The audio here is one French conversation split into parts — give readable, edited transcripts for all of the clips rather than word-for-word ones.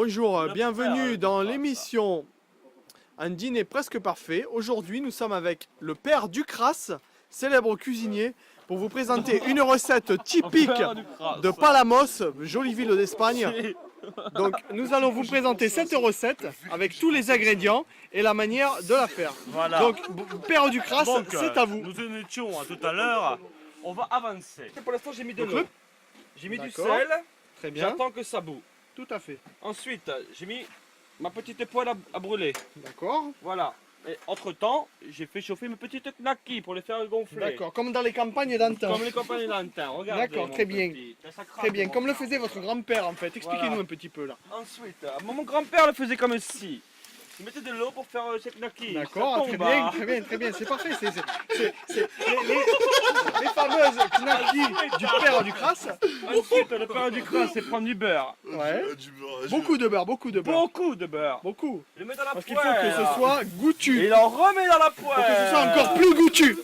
Bonjour, bienvenue dans l'émission Un dîner presque parfait. Aujourd'hui, nous sommes avec le père Ducras, célèbre cuisinier, pour vous présenter une recette typique de Palamos, jolie ville d'Espagne. Donc, nous allons vous présenter cette recette avec tous les ingrédients et la manière de la faire. Voilà. Donc, père Ducras, c'est à vous. Nous en étions tout à l'heure. On va avancer. Pour l'instant, j'ai mis de Donc, l'eau. J'ai mis du D'accord. sel. Très bien, J'attends que ça bout. tout à fait. Ensuite, j'ai mis ma petite poêle à brûler. D'accord. Voilà. Et entre-temps, j'ai fait chauffer mes petites knackis pour les faire gonfler. D'accord, comme dans les campagnes d'antan. Comme les compagnies d'antan. Regardez. D'accord, mon très bien. petit. Ça craque, Très bien, mon comme le frère. faisait votre grand-père en fait. Expliquez-nous Voilà. un petit peu là. Ensuite, mon grand-père le faisait comme ceci. Il mettait de l'eau pour faire ces knackis. D'accord, Ça très tombe, bien, hein. très bien, très bien, c'est parfait. Les fameuses knackis du père Ducras. Ensuite, le père du cras, c'est prendre du beurre. Ouais. Du beurre, Beaucoup de beurre, beaucoup de beurre. Beaucoup de beurre. Beaucoup. Il le met dans la Parce poêle. qu'il faut que ce soit Et goûtu. il en remet dans la poêle. Pour que ce soit encore plus goûtu.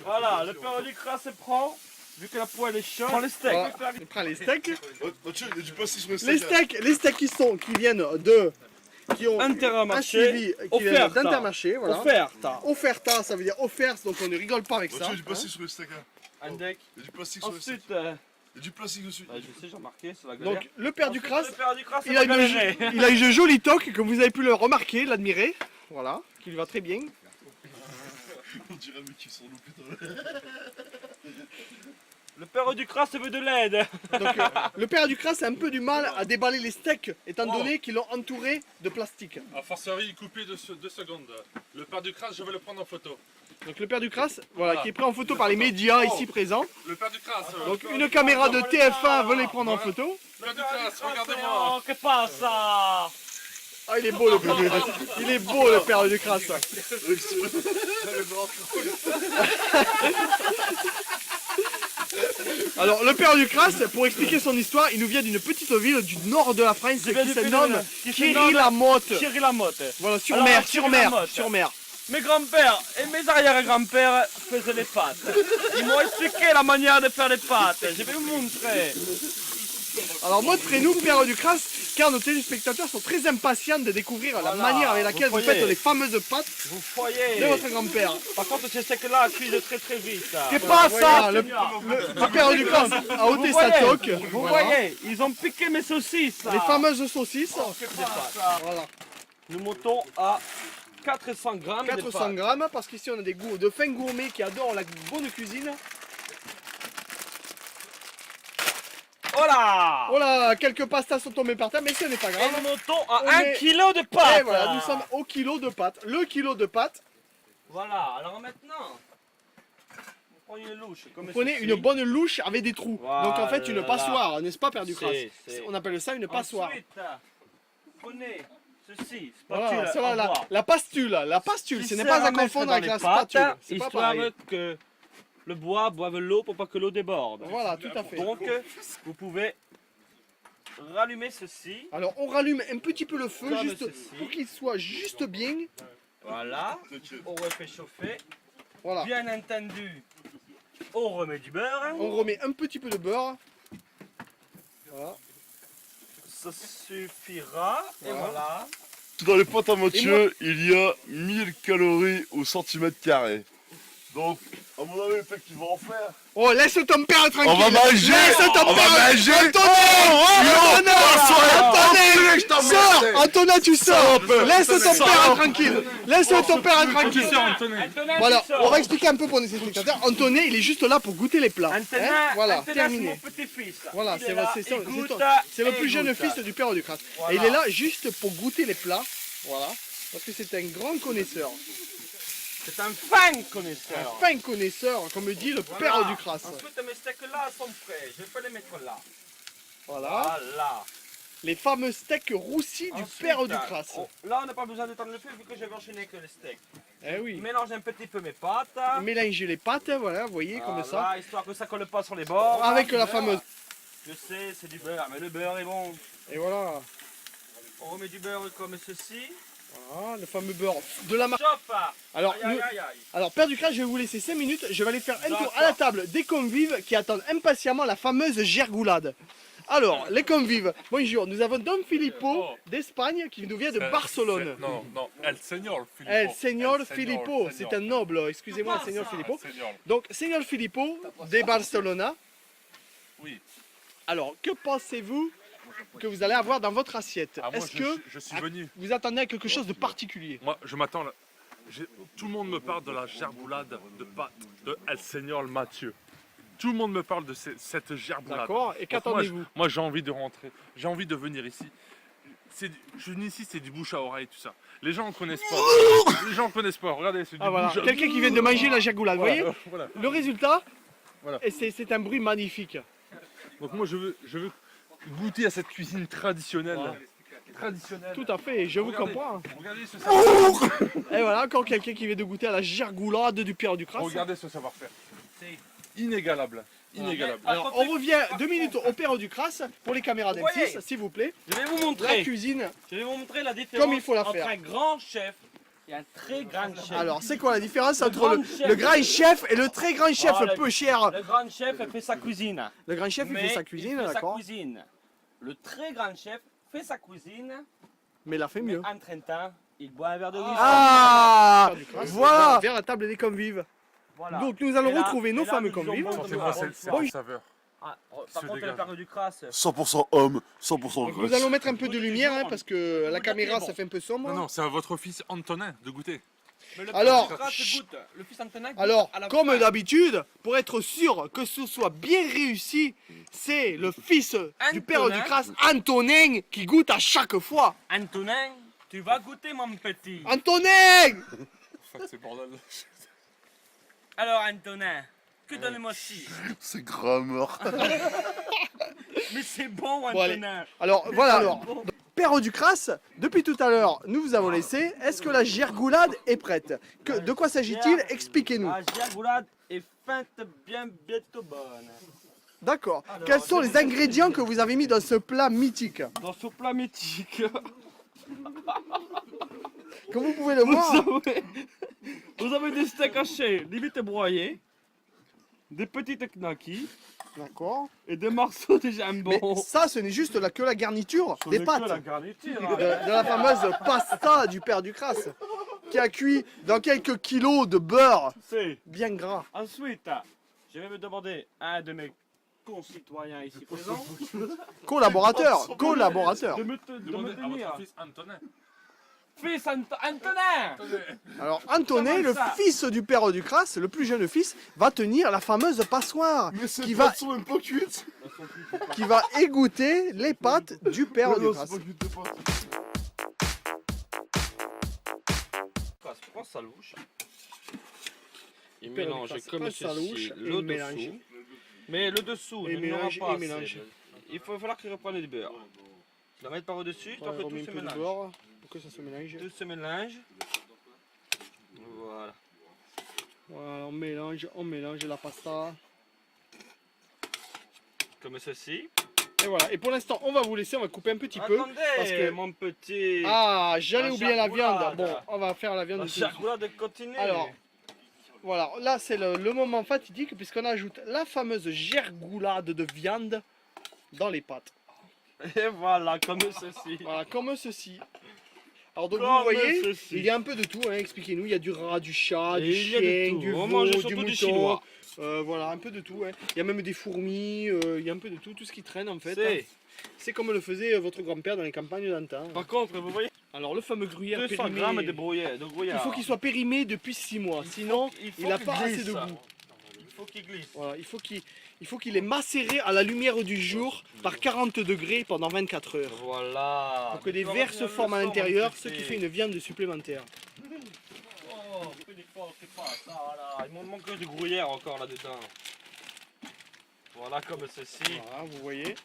Voilà, le père du cras se prend, vu que la poêle est chaude, prend les steaks. Voilà. Il prend les steaks. Mathieu, il y a du pastis sur Les steaks qui viennent qui ont Intermarché, un suivi, qui viennent Offerta. d'Intermarché, voilà. Offerta. Offerta, ça veut dire offert, donc on ne rigole pas avec ça. Mathieu, il y a du hein. pastis sur les steaks. Hein. Un deck. Il y a du plastique sur les steaks. Ensuite, Il y a du plastique dessus. je sais, j'ai remarqué, c'est la galère. Donc le père Ensuite, Ducras, le père du cras, il a une jolie toque, comme vous avez pu le remarquer, l'admirer. Voilà, qui lui va très bien. On dirait un mec qui sont loupés dans le... Le père du cras veut de l'aide. Donc le père Ducras a un peu du mal à déballer les steaks, étant donné qu'ils l'ont entouré de plastique. A fortiori, coupé de 2 secondes. Le père du crâne, je vais le prendre en photo. Donc le père Ducras, voilà, qui est pris en photo par les médias ici présents. Le père du crâne. Donc une caméra de TF1 veut les prendre en photo. Le père du crâne, regardez-moi. Oh, que passe? Ah, il est beau le père Ducras. Il est beau le père Ducras. Alors le père Ducras, pour expliquer son histoire, il nous vient d'une petite ville du nord de la France qui se nomme Thierry-la-Motte. Thierry Lamotte. Voilà, sur Alors, mer, Thierry sur mer, Lamotte. sur mer. Mes grands-pères et mes arrière-grands-pères faisaient les pâtes. Ils m'ont expliqué la manière de faire les pâtes. Je vais vous montrer. Alors montrez-nous père Ducras, car nos téléspectateurs sont très impatients de découvrir la Voilà, manière avec laquelle vous vous voyez. faites les fameuses pâtes Vous voyez. de votre grand-père. Par contre, ces steaks-là cuisent très très vite. C'est pas ça, Voilà, le père Ducras a ôté Vous sa voyez, toque. vous Voilà. voyez, ils ont piqué mes saucisses. Les fameuses saucisses. Voilà. Nous montons à 400 grammes de 400 pâtes. grammes, parce qu'ici on a des goûts de fins gourmets qui adorent la bonne cuisine. Voilà. Oh là, quelques pastas sont tombées par terre, mais ce n'est pas Et grave. nous montons à On 1 est- kg de pâtes. Et voilà, nous sommes au kilo de pâtes. Le kilo de pâtes, Voilà, alors maintenant, vous prenez une louche. Comme prenez ceci. une bonne louche avec des trous. Donc en fait une Voilà. passoire, n'est-ce pas père Ducras? C'est- On appelle ça une passoire. Ensuite, vous prenez ceci, Voilà, spatule c'est en la bois. la pastule, Qui ce n'est sert pas à mettre confondre dans avec les la pâtes, spatule. C'est pas histoire pareil. que le bois boive l'eau pour pas que l'eau déborde. Voilà, tout à fait. Donc, vous pouvez rallumer ceci. Alors on rallume un petit peu le feu, Comme juste ceci. pour qu'il soit juste bien. Voilà, T'inquiète. on refait chauffer. Voilà. Bien entendu, on remet du beurre. On remet un petit peu de beurre. Voilà. Ça suffira. Et voilà. Dans les pâtes à Mathieu, il y a 1000 calories au centimètre carré. Donc, à mon avis, le fait qu'il va en faire. Oh, laisse ton père tranquille. On va manger. Laisse ton On va père. manger. Antonin, Antonin, je sors. Antonin, tu sors. Laisse ton Sors. père tranquille. Laisse ton père tranquille. Antonin, Voilà, tu sors. on va expliquer un peu pour nos spectateurs. Antonin, il est juste là pour goûter les plats. Antonin, Hein, voilà, Antonin, terminé. c'est mon petit-fils. Voilà, Il c'est est là, c'est il ça, goûte c'est le et plus il jeune goûte. fils du père Ducras. Voilà. Et il est là juste pour goûter les plats. Voilà, parce que c'est un grand connaisseur. C'est un fin connaisseur. Un fin connaisseur, comme dit le père Voilà. Ducras. Ensuite, mes steaks là sont prêts. Je peux les mettre là. Voilà, Voilà. les fameux steaks roussis du Ensuite, père Ducras. là, on n'a pas besoin de tendre le feu vu que j'avais enchaîné que les steaks. Eh Je oui. mélange un petit peu mes pâtes. Mélangez les pâtes, voilà, vous voyez, comme ça. Voilà, histoire que ça colle pas sur les bords. Avec la fameuse. Je sais, c'est du beurre, mais le beurre est bon. Et voilà, On remet du beurre comme ceci. voilà, le fameux beurre de la marque. Chauffe. Alors, Aïe, aïe, aïe, aïe. alors, père Ducras, je vais vous laisser 5 minutes. Je vais aller faire un tour D'accord. à la table des convives qui attendent impatiemment la fameuse gergoulade. Alors, les convives, bonjour, nous avons Don Filippo d'Espagne qui nous vient de Barcelone. Non, non, El Señor Filippo. El Señor El Filippo, Señor. c'est un noble, excusez-moi, el Señor Filippo. El Señor. Donc, Señor Filippo de Barcelona. Oui. Alors, que pensez-vous que vous allez avoir dans votre assiette? Ah, moi, Est-ce que je suis venu. vous attendez à quelque chose de particulier? Moi, je m'attends. Tout le monde me parle de la gerboulade de pâte de El Señor Mathieu. Tout le monde me parle de cette gerboulade. D'accord, et Donc, qu'attendez-vous? Moi, j'ai envie de rentrer. J'ai envie de venir ici. Je viens ici, c'est du bouche à oreille, tout ça. Les gens ne connaissent pas. Les gens ne connaissent pas. Regardez, c'est du Ah voilà, bouche à quelqu'un qui vient de manger la jagoulade, vous voyez? Voilà. Le résultat, Voilà. et c'est un bruit magnifique. Donc moi, je veux goûter à cette cuisine traditionnelle. Voilà. Traditionnelle. Tout à fait, je vous Regardez. comprends. Regardez ce savoir-faire. Et voilà, encore quelqu'un qui vient de goûter à la gergoulade du Père du Crasse. Regardez ce savoir-faire. Inégalable. Inégalable. Alors, on revient 2 minutes au Père du Crasse pour les caméras Voyez. d'M6, s'il vous plaît. Je vais vous La montrer. cuisine. Je vais vous montrer la différence Comme il faut la entre faire. un grand chef et un très grand chef. Alors, c'est quoi la différence entre grand chef. le grand chef et le très grand chef Voilà. peu cher? Le grand chef fait sa cuisine. Le grand chef, il Mais fait sa cuisine, il fait sa d'accord. cuisine. Le très grand chef fait sa cuisine. Mais il a fait mieux. En 30 ans, il boit un verre de whisky. Ah, Père du Crasse. voilà, vers la table des convives. Voilà. Donc, nous allons Et là- retrouver nos et là, fameux nous disons convives. bon de Sentez-moi bonsoir. cette saveur. Ah, par Se contre, le dégage. Père du Crasse. 100% homme, 100% Donc, graisse. nous allons mettre un peu de lumière hein, parce que la Bon. caméra ça fait un peu sombre. Non, non, c'est à votre fils Antonin de goûter. Mais le Alors, Père du Crasse goûte. Le fils Antonin goûte Alors, à la comme fin. d'habitude, pour être sûr que ce soit bien réussi, c'est le fils du Père Antonin. du Crasse, Antonin, qui goûte à chaque fois. Antonin, tu vas goûter mon petit. Antonin! En fait, c'est bordel. Alors Antonin, que donne-moi ci. C'est grammaire. Mais c'est bon Bon, allez. Antonin. Alors, voilà. Alors, Père du Crasse, depuis tout à l'heure, nous vous avons laissé. Est-ce que la gergoulade est prête? De quoi s'agit-il? Expliquez-nous. La gergoulade est feinte bien bientôt bonne. D'accord. Quels sont les ingrédients que vous avez mis dans ce plat mythique? Dans ce plat mythique, Comme vous pouvez le voir, vous avez des steaks hachés, limite broyés, des petites knackis d'accord. et des morceaux de jambon. Mais ça, ce n'est juste que la garniture Ce des n'est pâtes. que la garniture. De la fameuse pasta du Père du Crasse, qui a cuit dans quelques kilos de beurre C'est. bien gras. Ensuite, je vais me demander à un de mes concitoyens ici présents Collaborateur, collaborateur. de me Demandez à tenir. votre fils Antonin. Fils Antonin. Alors Antonin, Comment le ça fils du Père du Crasse, le plus jeune fils, va tenir la fameuse passoire Mais ces qui va, pâtes sont même pas cuites. qui va égoutter les pâtes du Père du Non, Crasse. c'est pas cuite, les pâtes. Prends sa louche. Il Père du mélange Crasse comme prend sa louche ceci, et le mélange. dessous. Mais le dessous, Et il n'y aura mélange, pas et assez. mélange. Il va falloir qu'il reprenne du beurre. Tu la mets par-dessus, tu Ouais, fais on tout met un ce peu de mélange. beurre pour que ça se mélange. Tout ce mélange. Voilà. Voilà, on mélange la pasta. Comme ceci. Et voilà, et pour l'instant, on va vous laisser, on va couper un petit peu. Attendez, parce que- mon petit. Ah, j'allais La oublier la viande. gergoulade. Bon, on va faire la viande La tout de suite. gergoulade continue. Alors, voilà, là c'est le moment fatidique puisqu'on ajoute la fameuse gergoulade de viande dans les pâtes. Et voilà, comme ceci. Voilà, comme ceci. Alors donc Comme vous voyez, ceci. il y a un peu de tout, hein, expliquez-nous, il y a du rat, du chat, Et du il y a de chien, tout. du On veau, mange du surtout du mouton, chinois. voilà, un peu de tout. Hein. Il y a même des fourmis, il y a un peu de tout ce qui traîne en fait. C'est. Hein. C'est comme le faisait votre grand-père dans les campagnes d'antan. Par contre, vous voyez, Alors le fameux gruyère 200 périmé, grammes de brouillard. il faut qu'il soit périmé depuis 6 mois, sinon il n'a qu'il pas assez glisse. de goût. Il faut qu'il glisse. Voilà, il faut qu'il est macéré à la lumière du jour par 40 degrés pendant 24 heures. Voilà. Pour que des Encore vers une se forment à leçon, l'intérieur, mon ce qui petit. fait une viande supplémentaire. Oh, fais l'effort, c'est pas ça, voilà. Il m'en manque du gruyère encore là-dedans. Voilà, comme ceci. Voilà, vous voyez.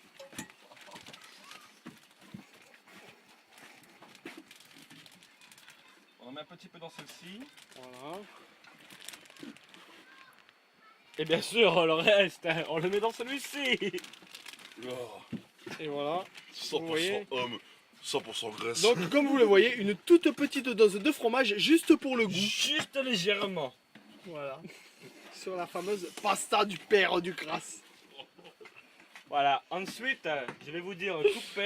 On en met un petit peu dans celle-ci. Voilà. Et bien sûr, le reste, hein, on le met dans celui-ci. Oh, Et voilà. 100% Vous voyez homme, 100% graisse. Donc comme vous le voyez, une toute petite dose de fromage juste pour le goût. Juste légèrement. Voilà. Sur la fameuse pasta du Père du Crasse. Voilà, ensuite, je vais vous dire couper.